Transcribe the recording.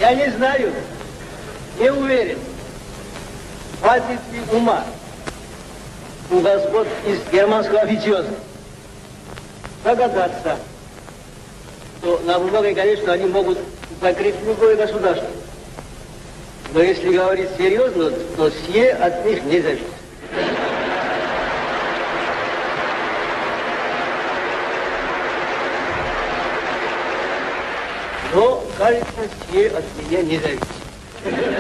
Я не знаю, не уверен. Хватит ли ума у господ из германского официоза догадаться, что на бумаге, конечно, они могут закрыть любое государство. Но если говорить серьезно, то сие от них не зависит. Но, кажется, сие от меня не зависит.